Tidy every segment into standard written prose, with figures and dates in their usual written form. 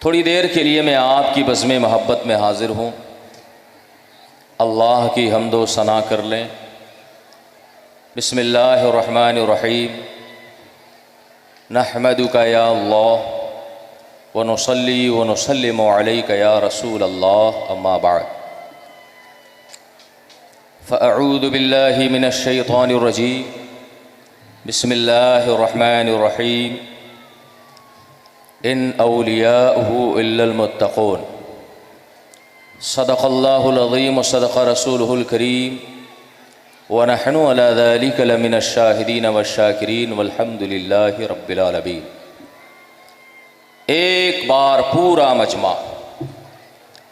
थोड़ी देर के लिए मैं आपकी बज़्म मोहब्बत में हाज़िर हूँ। अल्लाह की हम्दो सना कर लें। बिस्मिल्लाहिर्रहमानिर्रहीम। नहमदुका या अल्लाह व नुसल्ली व नुसल्लिमु अलैका या रसूल अल्लाह, अम्मा बाद। फ़अऊज़ु बिल्लाहि मिनश शैतानिर रजीम। बिस्मिल्लाहिर्रहमानिर्रहीम। इन औलियाहु इल्लल मुत्तक़ून। सदक़ल्लाहुल अज़ीम व सदक़ रसूलुहुल करीम व नहनु अला ज़ालिका लमिनश शाहिदीन वश्शाकिरीन वल्हम्दुलिल्लाहि रब्बिल आलमीन। एक बार पूरा मजमा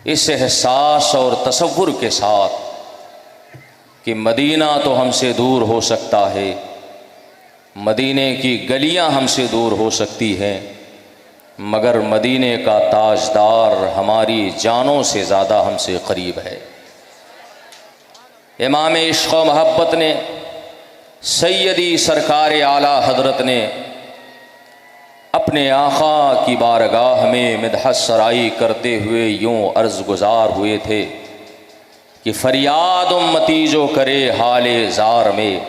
इस एहसास और तसव्वुर के साथ कि मदीना तो हमसे दूर हो सकता है, मदीने की गलियां हमसे दूर हो सकती हैं, मगर मदीने का ताजदार हमारी जानों से ज़्यादा हमसे करीब है। इमाम इश्क़ व महब्बत ने, सैयदी सरकार आला हज़रत ने अपने आक़ा की बारगाह में मिदहत सराई करते हुए यूँ अर्ज़ गुज़ार हुए थे कि फ़रियाद उम्मती जो करे हाले ज़ार में।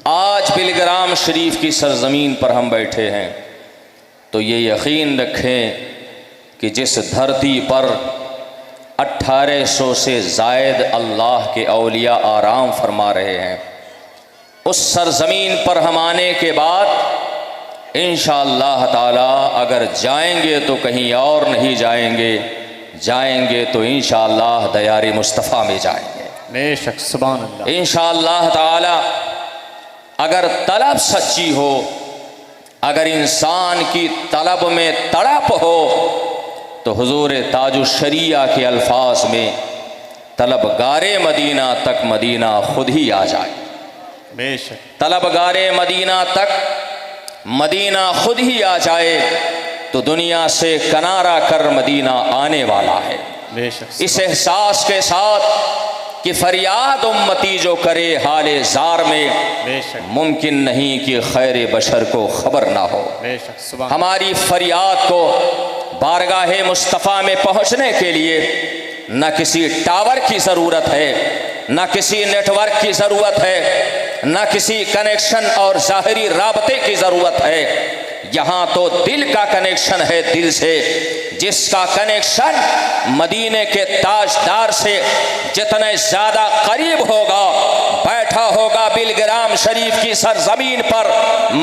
आज बिलग्राम शरीफ की सरज़मीन पर हम बैठे हैं तो ये यकीन रखें कि जिस धरती पर 1800 से ज़ायद अल्लाह के औलिया आराम फरमा रहे हैं, उस सरज़मीन पर हम आने के बाद इंशाअल्लाह ताला अगर जाएंगे तो कहीं और नहीं जाएंगे, जाएंगे तो इंशाअल्लाह दयारे मुस्तफ़ा में जाएंगे। बेशक, सुभान अल्लाह। इंशाअल्लाह ताला अगर तलब सच्ची हो, अगर इंसान की तलब में तड़प हो तो हुजूर ताजुश्शरिया के अल्फाज में तलबगारे मदीना तक मदीना खुद ही आ जाए। बेशक, तलबगारे मदीना तक मदीना खुद ही आ जाए तो दुनिया से किनारा कर मदीना आने वाला है। बेशक, इस एहसास के साथ कि फरियाद उम्मती जो करे हाले ज़ार में, बेशक, मुमकिन नहीं कि खैर बशर को खबर ना हो। बेशक, सुभान। हमारी फरियाद को बारगाहे मुस्तफ़ा में पहुँचने के लिए न किसी टावर की ज़रूरत है, न किसी नेटवर्क की ज़रूरत है, न किसी कनेक्शन और ज़ाहिरी राबते की ज़रूरत है। यहाँ तो दिल का कनेक्शन है, दिल से, जिसका कनेक्शन मदीने के ताजदार से जितने ज़्यादा करीब होगा, बैठा होगा बिलग्राम शरीफ की सरजमीन पर,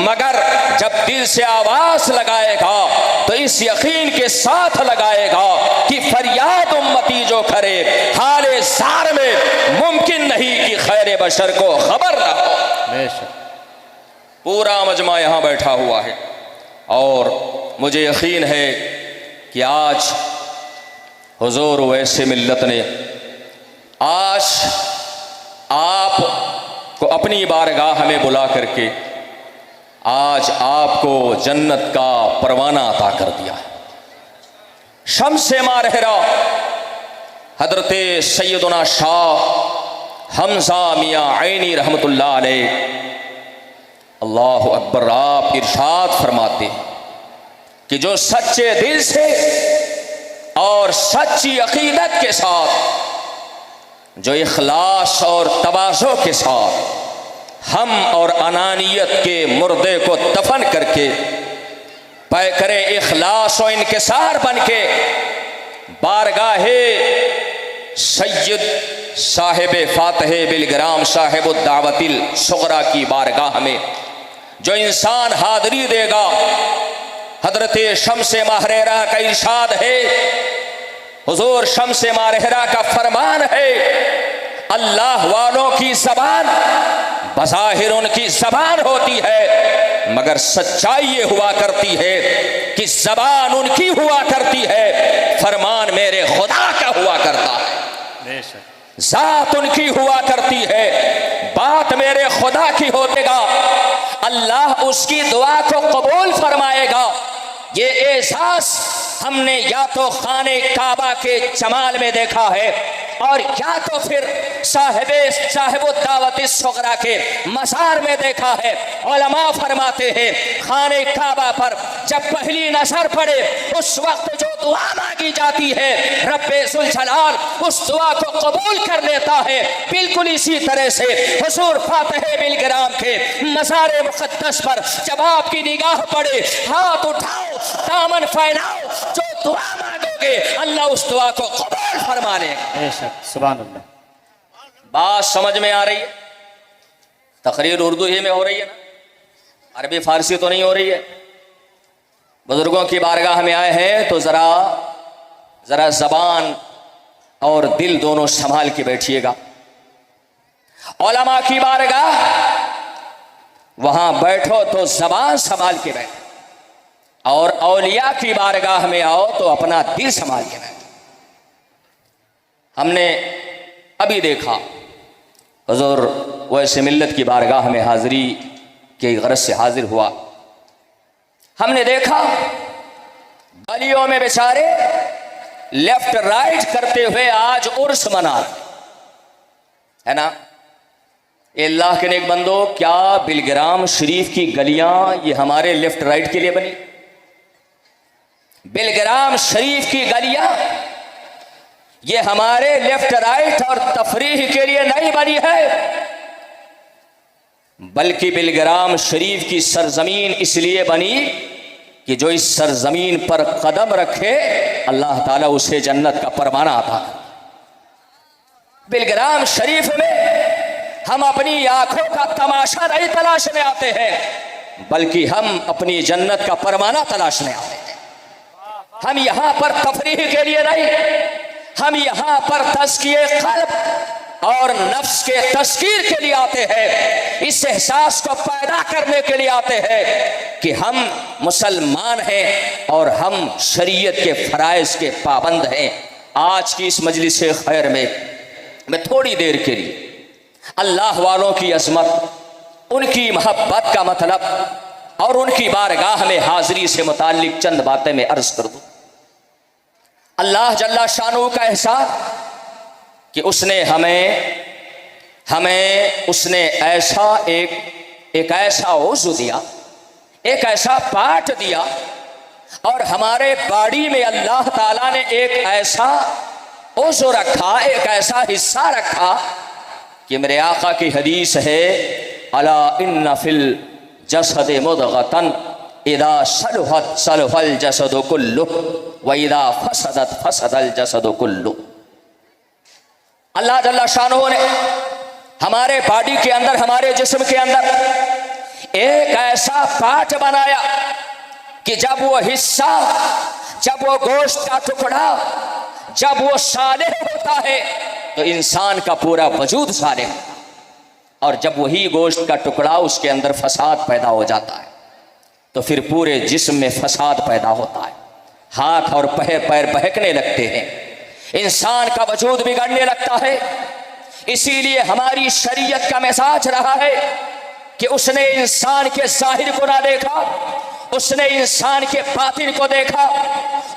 मगर जब दिल से आवाज़ लगाएगा तो इस यकीन के साथ लगाएगा कि फरियाद उम्मती जो करे हाले ज़ार में, मुमकिन नहीं कि खैर बशर को खबर ना हो। बेशक, पूरा मजमा यहाँ बैठा हुआ है और मुझे यकीन है कि आज हुजूर वैसे मिल्लत ने आज आप को अपनी बारगाह में बुला करके आज आपको जन्नत का परवाना अता कर दिया। शम्स-ए मारहरा हजरत सैयदना शाह हमजा मियाँ आइनी रहमतुल्लाह अलैह, अल्लाह अकबर, आप इरशाद फरमाते हैं कि जो सच्चे दिल से और सच्ची अकीदत के साथ, जो इखलास और तवाज़ो के साथ हम और अनानियत के मुर्दे को दफन करके पै करे इखलास और इनकिसार बन के बारगाहे सैयद साहिब फातह बिलग्राम साहिब दावतिल सुगरा की बारगाह में जो इंसान हाज़री देगा, हजरत शम्स-ए मारहरा का इरशाद है, हुजूर शम्स-ए मारहरा का फरमान है, अल्लाह वालों की ज़बान बज़ाहिर उनकी ज़बान होती है, मगर सच्चाई ये हुआ करती है कि ज़बान उनकी हुआ करती है, फरमान मेरे खुदा का हुआ करता है। बेशक, ज़ात उनकी हुआ करती है, बात मेरे खुदा की होतेगा, अल्लाह उसकी दुआ को कबूल फरमाएगा। ये एहसास हमने या तो खाने काबा के जमाल में देखा है और या तो फिर साहिब दावत सगरा के मज़ार में देखा है। उलमा फरमाते हैं खाने काबा पर जब पहली नजर पड़े उस वक्त जो दुआ मांगी जाती है रब्बे जुल जलाल उस दुआ को कबूल कर लेता है। बिल्कुल इसी तरह से हुजूर फातिह बिलग्राम के मज़ार मुक़द्दस पर जब आपकी निगाह पड़े, हाथ उठाओ, दामन फैलाओ, जो दुआ मांगोगे अल्लाह उस दुआ को कबूल फरमा लेगा। बेशक सुभान अल्लाह। बात समझ में आ रही है? तकरीर उर्दू ही में हो रही है ना, अरबी फारसी तो नहीं हो रही है। बुजुर्गों की बारगाह में आए हैं तो जरा जबान और दिल दोनों संभाल के बैठिएगा। उलमा की बारगाह, वहां बैठो तो जबान संभाल के बैठो, और औलिया की बारगाह में आओ तो अपना दिल संभाल के बैठो। हमने अभी देखा हुजूर वैसे मिल्लत की बारगाह में हाजिरी के गरज से हाजिर हुआ। हमने देखा गलियों में बेचारे लेफ्ट राइट करते हुए आज उर्स मना है ना। अल्लाह के नेक बंदो, क्या बिलग्राम शरीफ की गलियां ये हमारे लेफ्ट राइट के लिए बनी? बिलग्राम शरीफ की गलियां ये हमारे लेफ्ट राइट और तफरीह के लिए नहीं बनी है, बल्कि बिलग्राम शरीफ की सरजमीन इसलिए बनी कि जो इस सरजमीन पर कदम रखे अल्लाह ताला उसे जन्नत का परवाना अता करे। बिलग्राम शरीफ में हम अपनी आंखों का तमाशा नहीं तलाशने आते हैं, बल्कि हम अपनी जन्नत का परवाना तलाशने आते हैं। हम यहां पर तफरीह के लिए नहीं, हम यहां पर तज़किए क़ल्ब और नफ्स के तस्कीर के लिए आते हैं। इस एहसास को पैदा करने के लिए आते हैं कि हम मुसलमान हैं और हम शरीयत के फ़राइज़ के पाबंद हैं। आज की इस मजलिस खैर में मैं थोड़ी देर के लिए अल्लाह वालों की अज़मत, उनकी मोहब्बत का मतलब और उनकी बारगाह में हाजिरी से मुताल्लिक चंद बातें मैं अर्ज कर दूं। अल्लाह जल्ला शानू का एहसान कि उसने हमें उसने ऐसा एक ऐसा उज़्व दिया, एक ऐसा पाठ दिया, और हमारे बॉडी में अल्लाह ताला ने एक ऐसा उज़्व रखा, एक ऐसा हिस्सा रखा कि मेरे आका की हदीस है, अला इन्ना फिल जसद मुदगतन इदा सलुहत सलुहल जसदु कुल्लु व इदा फसदत फसदल जसदु कुल्लु। अल्लाह जल्ला शानहू ने हमारे बॉडी के अंदर, हमारे जिस्म के अंदर एक ऐसा पार्ट बनाया कि जब वो हिस्सा, जब वो गोश्त का टुकड़ा, जब वो सालेह होता है तो इंसान का पूरा वजूद सालेह होता है, और जब वही गोश्त का टुकड़ा उसके अंदर फसाद पैदा हो जाता है तो फिर पूरे जिस्म में फसाद पैदा होता है। हाथ और पैर बहकने लगते हैं, इंसान का वजूद बिगड़ने लगता है। इसीलिए हमारी शरीयत का मिजाज रहा है कि उसने इंसान के जाहिर को ना देखा, उसने इंसान के बातिन को देखा,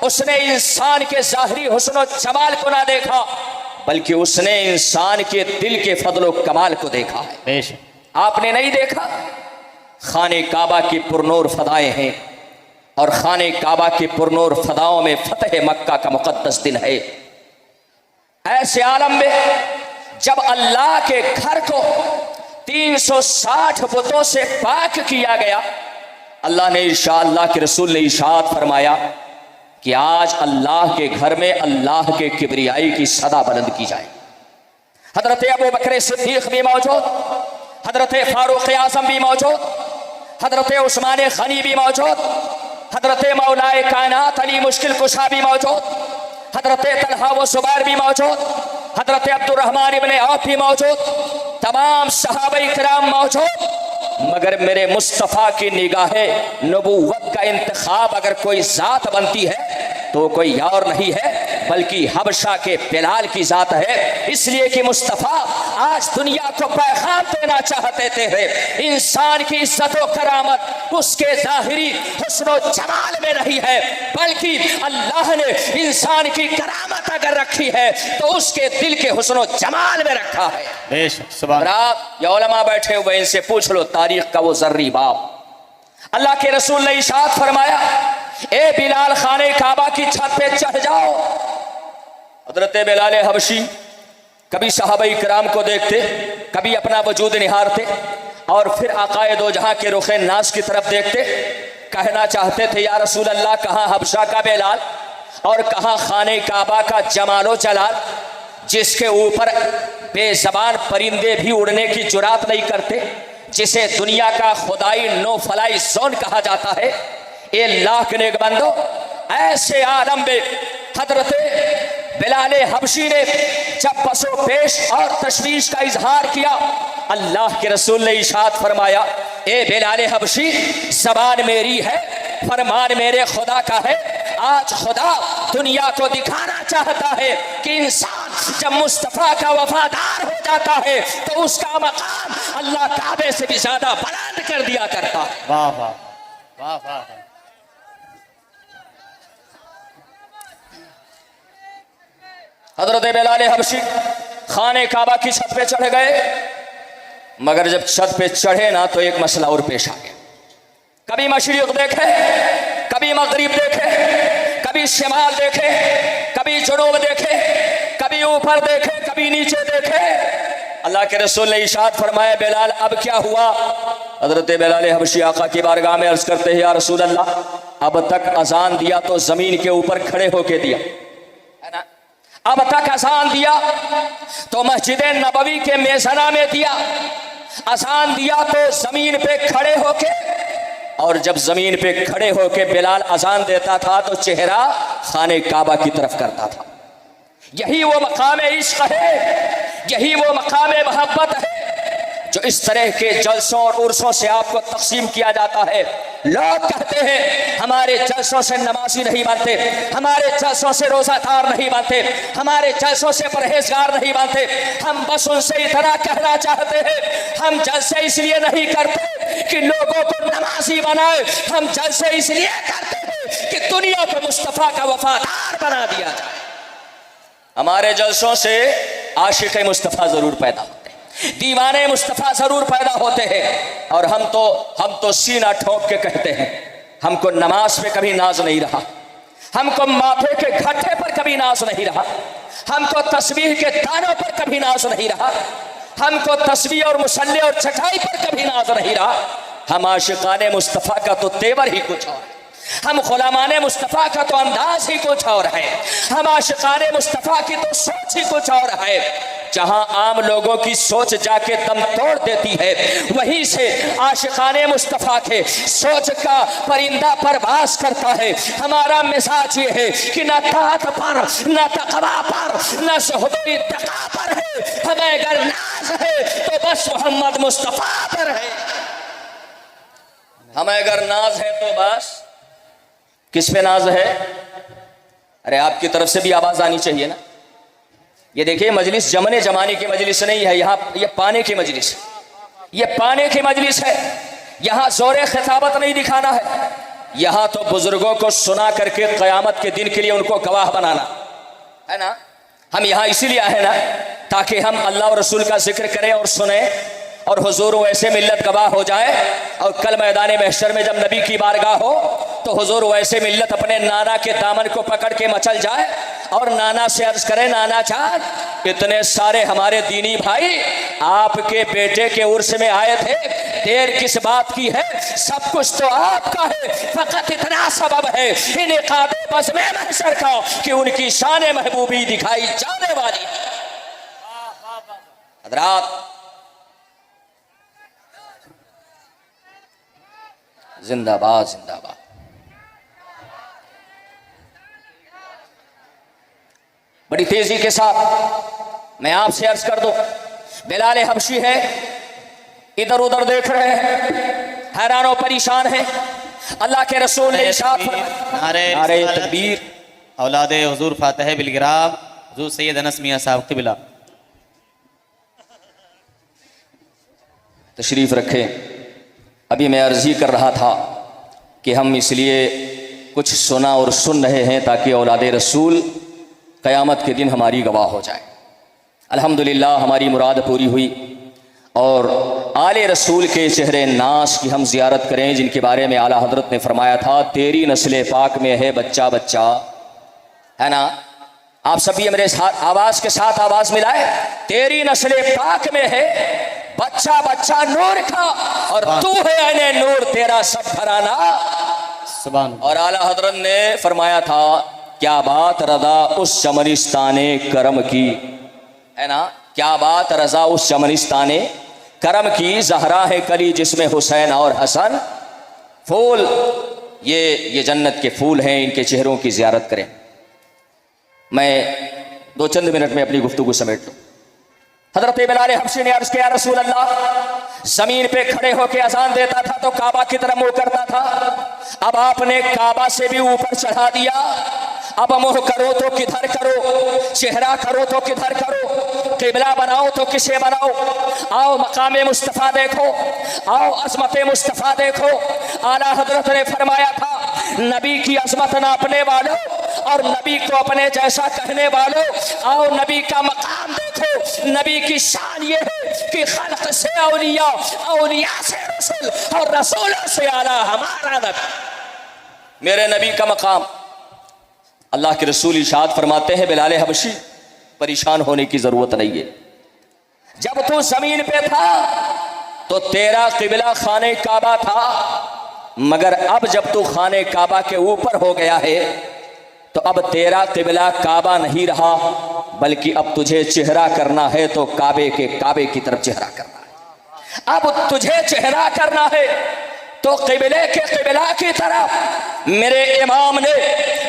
उसने इंसान के ज़ाहिरी हुस्न और जमाल को ना देखा, बल्कि उसने इंसान के दिल के फजल और कमाल को देखा है। आपने नहीं देखा? खाने काबा की पुरनूर फदाएं हैं, और खाने काबा की पुरनूर फदाओं में फतेह मक्का का मुकद्दस दिन है। ऐसे आलम में जब अल्लाह के घर को 360 बुतों से पाक किया गया, अल्लाह ने इरशाद, अल्लाह के रसूल ने इरशाद फरमाया कि आज अल्लाह के घर में अल्लाह के किबरियाई की सदा बुलंद की जाए। हजरत अबू बकर सिद्दीक भी मौजूद, हजरत फारूक आज़म भी मौजूद, हजरत उस्मान गनी भी मौजूद, हजरत मौलाए कायनात अली मुश्किल कुशा भी मौजूद, हजरत तलहा व जुबैर भी मौजूद, हजरत अब्दुर्रहमान इब्ने औफ भी मौजूद, तमाम सहाबाए किराम मौजूद। मगर मेरे मुस्तफ़ा की निगाहे नबूवत का इंतखाब अगर कोई ज़ात बनती है तो कोई और नहीं है बल्कि हबशा के बिलाल की जात है, इसलिए कि मुस्तफ़ा आज दुनिया को पैगाम देना चाहते थे इंसान की इज्जत व करामत उसके ज़ाहिरी हुस्न व जमाल में नहीं है, बल्कि अल्लाह ने इंसान की करामत अगर रखी है तो उसके दिल के हुस्न व जमाल में रखा है। बेशक सुभान आप ये उलमा बैठे हुए, इनसे पूछ लो तारीख का वो जर्री बाप। अल्लाह के रसूल ने इरशाद फरमाया, ए बिलाल खाने काबा की छत पे चढ़ जाओ। हजरत बिलाल हबशी कभी सहाबा इकराम को देखते, कभी अपना वजूद निहारते और फिर आकाए दो जहां के रुखे नास की तरफ देखते। कहना चाहते थे, या रसूल अल्लाह, कहाँ हबशा का बिलाल और कहाँ खाने काबा का जमालो जलाल, जिसके ऊपर बेजबान परिंदे भी उड़ने की जुरात नहीं करते, जिसे दुनिया का खुदाई नो फलाई जोन कहा जाता है। ए लाख नेक बंदो, ऐसे आलम में हजरत बिलाल हबशी ने जब पसो पेश और तशवीश का इजहार किया, अल्लाह के रसूल ने इरशाद फरमाया, ए बिलाल हबशी, ज़बान मेरी है, फरमान मेरे खुदा का है। आज खुदा दुनिया को दिखाना चाहता है कि इंसान जब मुस्तफ़ा का वफादार हो जाता है तो उसका मकाम अल्लाह काबे से भी ज्यादा बुलंद कर दिया करता है। वाह वाह वाह वाह। हजरत बिलाल हबशी खाने काबा की छत पे चढ़ गए, मगर जब छत पे चढ़े ना तो एक मसला और पेश आ गया। कभी मशरिक देखे, कभी मगरिब देखे, कभी शिमाल देखे, कभी जुनूब देखे, कभी ऊपर देखे, कभी नीचे देखे। अल्लाह के रसूल ने इरशाद फरमाया, बिलाल अब क्या हुआ? हजरत बिलाल हबशी आका की बारगाह में अर्ज करते हैं, या रसूल अल्लाह, अब तक अजान दिया तो जमीन के ऊपर खड़े होके दिया है ना, अब तक अजान दिया तो मस्जिद नबवी के मेज़ना में दिया, अजान दिया तो जमीन पे खड़े होके, और जब जमीन पे खड़े होके बिलाल अजान देता था तो चेहरा खाने काबा की तरफ करता था। यही वो मकाम इश्क है, यही वो मकाम मोहब्बत है जो इस तरह के जलसों और उर्सों से आपको तकसीम किया जाता है। लोग कहते हैं हमारे जलसों से नमाजी नहीं बनते, हमारे जलसों से रोजादार नहीं बनते, हमारे जलसों से परहेजगार नहीं बनते। हम बस उनसे इतना कहना चाहते हैं, हम जलसे इसलिए नहीं करते कि लोगों को नमाजी बनाए, हम जलसे इसलिए करते हैं कि दुनिया को मुस्तफ़ा का वफादार बना दिया जाए। हमारे जलसों से आशिक मुस्तफ़ा जरूर पैदा होते हैं, दीवाने मुस्तफ़ा जरूर पैदा होते हैं। और हम तो सीना ठोक के कहते हैं, हमको नमाज पे कभी नाज नहीं रहा, हमको माथे के घट्टे पर कभी नाज नहीं रहा, हमको तस्बीह के दानों पर कभी नाज नहीं रहा, हमको तस्बीह और मुसल्ले और चटाई पर कभी नाज नहीं रहा। हम आशिकाने मुस्तफ़ा का तो तेवर ही कुछ और है, हम गुलामाने मुस्तफ़ा का तो अंदाज ही कुछ और है, हम आशिकाने मुस्तफ़ा की तो सोच ही कुछ और है। जहां आम लोगों की सोच जाके दम तोड़ देती है, वहीं से आशिकाने मुस्तफ़ा के सोच का परिंदा परवास करता है। हमारा मिजाज ये है कि न तात पर, न तकवा पर, न ज़ुहद तका पर है, हमें अगर नाज है तो बस मोहम्मद मुस्तफ़ा पर है। हमें अगर नाज है तो बस किस पे नाज है? अरे आपकी तरफ से भी आवाज आनी चाहिए ना। ये देखिए मजलिस जमने जमाने की मजलिस नहीं है, यहाँ ये पाने की मजलिस है, ये पाने की मजलिस है। यहाँ जोरे खिताबत नहीं दिखाना है, यहाँ तो बुजुर्गों को सुना करके क़यामत के दिन के लिए उनको गवाह बनाना है ना। हम यहाँ इसीलिए आए ना ताकि हम अल्लाह और रसूल का जिक्र करें और सुने और हुजूर वैसे मिल्लत गवाह हो जाए, और कल मैदान महशर में जब नबी की बारगाह हो तो हुजूर वैसे मिल्लत अपने नाना के दामन को पकड़ के मचल जाए और नाना से अर्ज करें, नाना जान, इतने सारे हमारे दीनी भाई आपके बेटे के उर्स में आए थे, देर किस बात की है? सब कुछ तो आपका है, फकत इतना सबब है इनेकाद बज़्म महशर का कि उनकी शान महबूबी दिखाई जाने वाली है। हज़रात जिंदाबाद जिंदाबाद। बड़ी तेजी के साथ मैं आपसे अर्ज कर दूं, बिलाल हबशी है, इधर उधर देख रहे हैं, हैरान और परेशान है। अल्लाह के रसूल ने इरशाद फरमाया, नारे तकबीर, औलाद हुजूर फातह बिलगिराम हुजूर सैयद अनस मियां साहब क़िबला। तशरीफ़ रखें। अभी मैं अर्ज़ी कर रहा था कि हम इसलिए कुछ सुना और सुन रहे हैं ताकि औलाद रसूल क़यामत के दिन हमारी गवाह हो जाए। अल्हम्दुलिल्लाह हमारी मुराद पूरी हुई और आले रसूल के चेहरे नाश की हम ज़ियारत करें, जिनके बारे में आला हज़रत ने फरमाया था तेरी नस्ल पाक में है बच्चा बच्चा, है ना। आप सभी मेरे साथ आवाज़ के साथ आवाज़ मिलाए, तेरी नस्ल पाक में है बच्चा बच्चा नूर का और तू है अने नूर, तेरा सब घराना सुभान। और आला हज़रत ने फरमाया था क्या बात रज़ा उस चमनिस्ताने करम की, है ना। क्या बात रज़ा उस चमनिस्ताने करम की, ज़हरा है कली जिसमें हुसैन और हसन फूल। ये जन्नत के फूल हैं, इनके चेहरों की ज़ियारत करें। मैं दो चंद मिनट में अपनी गुफ्तगू समेट लूँ। हज़रत बिलाल हबशी ने अर्ज़ किया रसूल अल्लाह, ज़मीन पे खड़े होकर अज़ान देता था तो काबा की तरफ मुँह करता था, अब आपने काबा से भी ऊपर चढ़ा दिया। अब मुँह करो तो किधर करो, चेहरा करो तो किधर करो, किबला बनाओ तो किसे बनाओ। आओ मकाम मुस्तफ़ा देखो, आओ अज़मत मुस्तफ़ा देखो। आला हज़रत ने फरमाया था नबी की अज़मत नापने वालों और नबी को अपने जैसा कहने वालों, आओ नबी का मकाम देखो। नबी की शान ये है कि खल्क़ से औलिया, औलिया से रसूल और रसूलों से आला हमारा नबी। मेरे नबी का मकाम, अल्लाह के रसूल इरशाद फरमाते हैं बिलाल हबशी परेशान होने की जरूरत नहीं है। जब तू जमीन पे था तो तेरा किबला खाने काबा था, मगर अब जब तू खाने काबा के ऊपर हो गया है तो अब तेरा किबला काबा नहीं रहा, बल्कि अब तुझे चेहरा करना है तो काबे की तरफ चेहरा करना है। अब तुझे चेहरा करना है तो किबले के किबला की तरफ। मेरे इमाम ने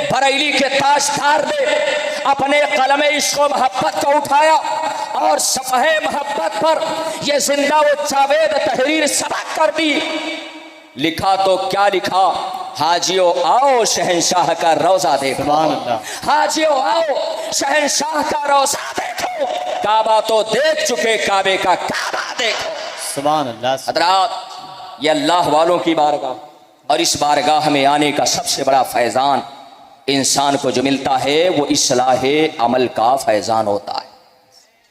बरेली के ताजदार ने अपने कलम इश्क़ व मोहब्बत को उठाया और सफ़हे मोहब्बत पर यह जिंदा व जावेद तहरीर सबक कर दी। लिखा तो क्या लिखा, हाजियों आओ शहंशाह का रोज़ा देखो, हाजियों आओ शहंशाह का रोज़ा देखो। काबा तो देख चुके, काबे का काबा देखो। सुभान अल्लाह। हज़रात, ये अल्लाह वालों की बारगाह और इस बारगाह में आने का सबसे बड़ा फैज़ान इंसान को जो मिलता है वो इस्लाहे अमल का फैज़ान होता है।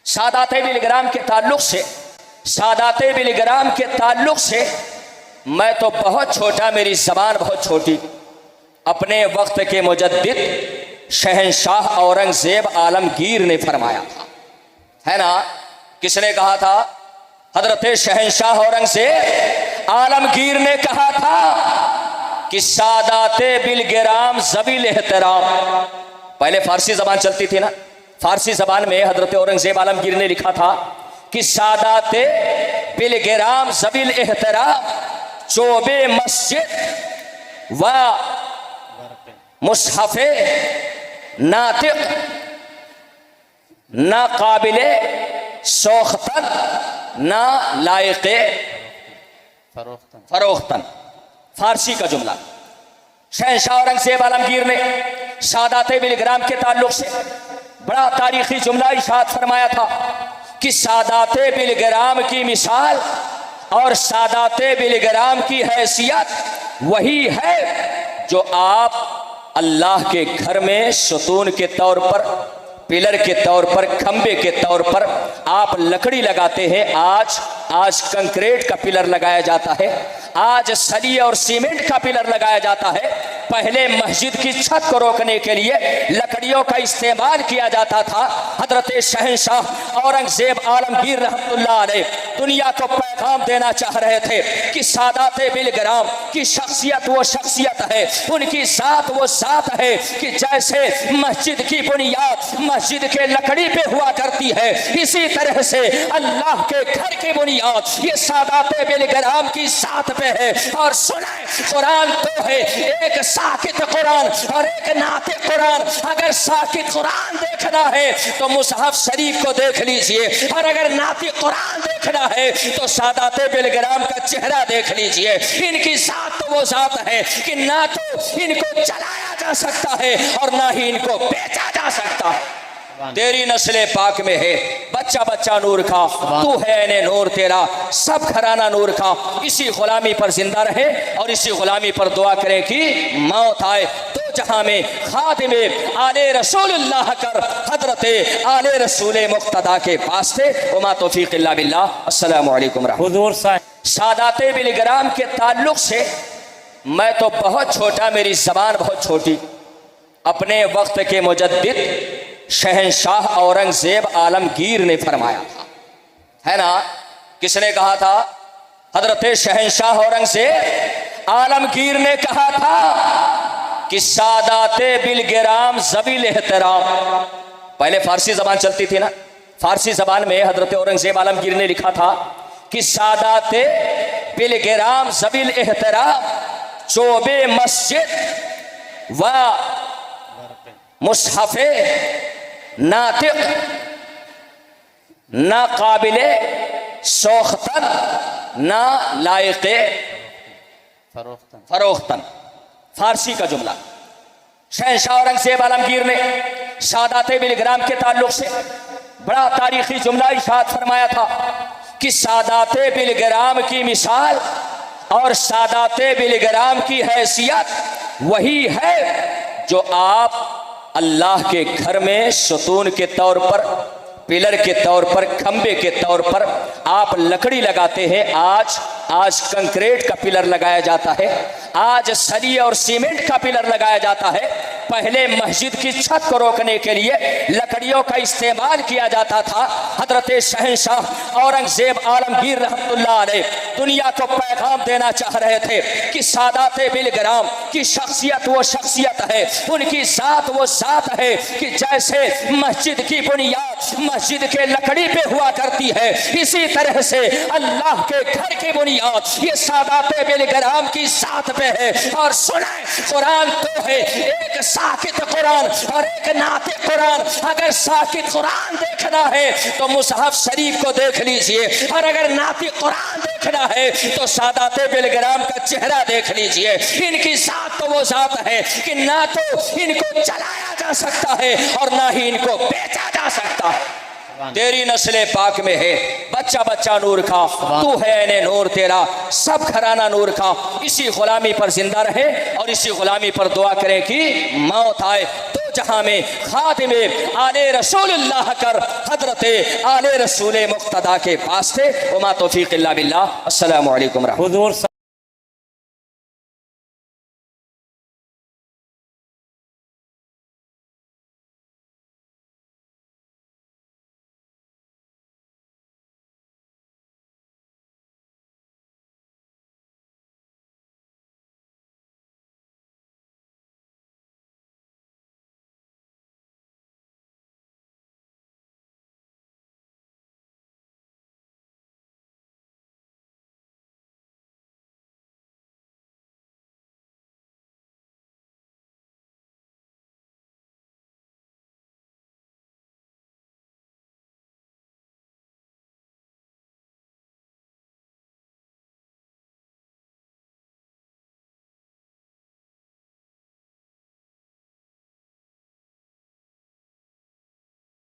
सादाते बिलग्राम के ताल्लुक़ से, सादाते बिलग्राम के ताल्लुक़ से मैं तो बहुत छोटा, मेरी ज़बान बहुत छोटी। अपने वक्त के मुजद्दिद शहंशाह औरंगज़ेब आलमगीर ने फरमाया था, है ना। किसने कहा था? हज़रत शहंशाह औरंगज़ेब आलमगीर ने कहा था कि सादाते बिलगिराम ज़बील एहतराम। पहले फ़ारसी ज़बान चलती थी ना, फ़ारसी ज़बान में हज़रत औरंगज़ेब आलमगीर ने लिखा था कि सादाते बिलगिराम ज़बील एहतराम चोबे मस्जिद व मुसहफ़े नातिक ना काबिले शौख्तन ना लायक़े फरोख्तन। फारसी का जुमला। शहंशाह औरंगज़ेब आलमगीर ने सादाते बिलग्राम के ताल्लुक़ से बड़ा तारीख़ी जुमला इरशाद फरमाया था कि सादाते बिलग्राम की मिसाल और सादाते बिलग्राम की हैसियत वही है जो आप अल्लाह के घर में सतून के तौर पर, पिलर के तौर पर, खंबे के तौर पर आप लकड़ी लगाते हैं। आज कंक्रीट का पिलर लगाया जाता है, आज सरिये और सीमेंट का पिलर लगाया जाता है। पहले मस्जिद की छत को रोकने के लिए लकड़ियों का इस्तेमाल किया जाता था। हजरत शहंशाह औरंगज़ेब आलमगीर रहमतुल्लाह अलैह दुनिया को पैगाम देना चाह रहे थे कि सादाते बिलग्राम की शख्सियत वो शख्सियत है, उनकी ज़ात वो ज़ात है कि जैसे मस्जिद की बुनियाद मस्जिद के लकड़ी पे हुआ करती है, इसी तरह से अल्लाह के घर की बुनियाद ये सादाते बिलग्राम की ज़ात पे है। और सुनाए, कुरान तो है, एक साकित कुरान और एक नातिक कुरान। अगर साकित कुरान देखना है तो मुसहफ शरीफ को देख लीजिए, और अगर नातिक कुरान देखना है तो सादाते बिलग्राम का चेहरा देख लीजिए। इनकी ज़ात साथ वो जात है कि ना तो इनको चलाया जा सकता है और ना ही इनको बेचा जा सकता है। तेरी नस्ले पाक में है बच्चा बच्चा नूर का, तू है ने नूर तेरा, सब घराना नूर का। इसी गुलामी पर जिंदा रहे और इसी गुलामी पर दुआ करे कि मौत आए तो जहां में खातिमे आले रसूलुल्लाह कर हजरत आले रसूल मुक्तदा के पास थे। वमा तौफीक इल्ला बिल्लाह। अस्सलामु अलैकुम हुजूर साहब सादाते बिलग्राम के ताल्लुक से मैं तो बहुत छोटा, मेरी जबान बहुत छोटी। अपने वक्त के मुजद्दिद शहंशाह औरंगजेब आलमगीर ने फरमाया था, है ना? किसने कहा था? हजरत शहंशाह औरंगजेब आलमगीर ने कहा था कि सादाते बिलग्राम ज़बील एहतराम। पहले फारसी जबान चलती थी ना, फारसी जबान में हजरत औरंगजेब आलमगीर ने लिखा था कि सादाते बिलग्राम ज़बील एहतराम चोबे मस्जिद व मुसहफे नातिक ना काबिले शोख्तन ना लायके फरोख्तन। फारसी का जुमला। शहंशाह औरंगजेब आलमगीर ने सादाते बिलग्राम के ताल्लुक से बड़ा तारीखी जुमला इरशाद फरमाया था कि सादाते बिलग्राम की मिसाल और सादाते बिलग्राम की हैसियत वही है जो आप अल्लाह के घर में सतून के तौर पर, पिलर के तौर पर, खंबे के तौर पर आप लकड़ी लगाते हैं। आज कंक्रीट का पिलर लगाया जाता है, आज सरिये और सीमेंट का पिलर लगाया जाता है। पहले मस्जिद की छत को रोकने के लिए लकड़ियों का इस्तेमाल किया जाता था। हजरत शहंशाह औरंगजेब आलमगीर रहमतुल्लाह अलैह दुनिया को पैगाम देना चाह रहे थे कि सादाते बिलग्राम की शख्सियत वो शख्सियत है, उनकी जात वो जात है कि जैसे मस्जिद की बुनियाद मस्जिद के लकड़ी पे हुआ करती है, इसी तरह से अल्लाह के घर की बुनियाद ये सादाते बिलग्राम की जात पे है। और सुने, कुरान तो है, एक साकित कुरान और एक नाते कुरान। अगर साकित कुरान देखना है तो मुसहफ शरीफ को देख लीजिए, और अगर नाते कुरान देखना है तो सादाते बिलग्राम का चेहरा देख लीजिए। इनकी जात तो वो जात है कि ना तो इनको चलाया जा सकता है और ना ही इनको बेचा जा सकता है। तेरी नस्ले पाक में है बच्चा बच्चा नूर का, तू है ने नूर तेरा, सब घराना नूर का। इसी गुलामी पर जिंदा रहे और इसी गुलामी पर दुआ करे कि मौत आए तो जहां में खातिमे आले रसूलुल्लाह कर हजरत आले रसूल मुक्तदा के पास थे। वमा तौफीक इल्ला बिल्लाह। अस्सलामु अलैकुम। हुजूर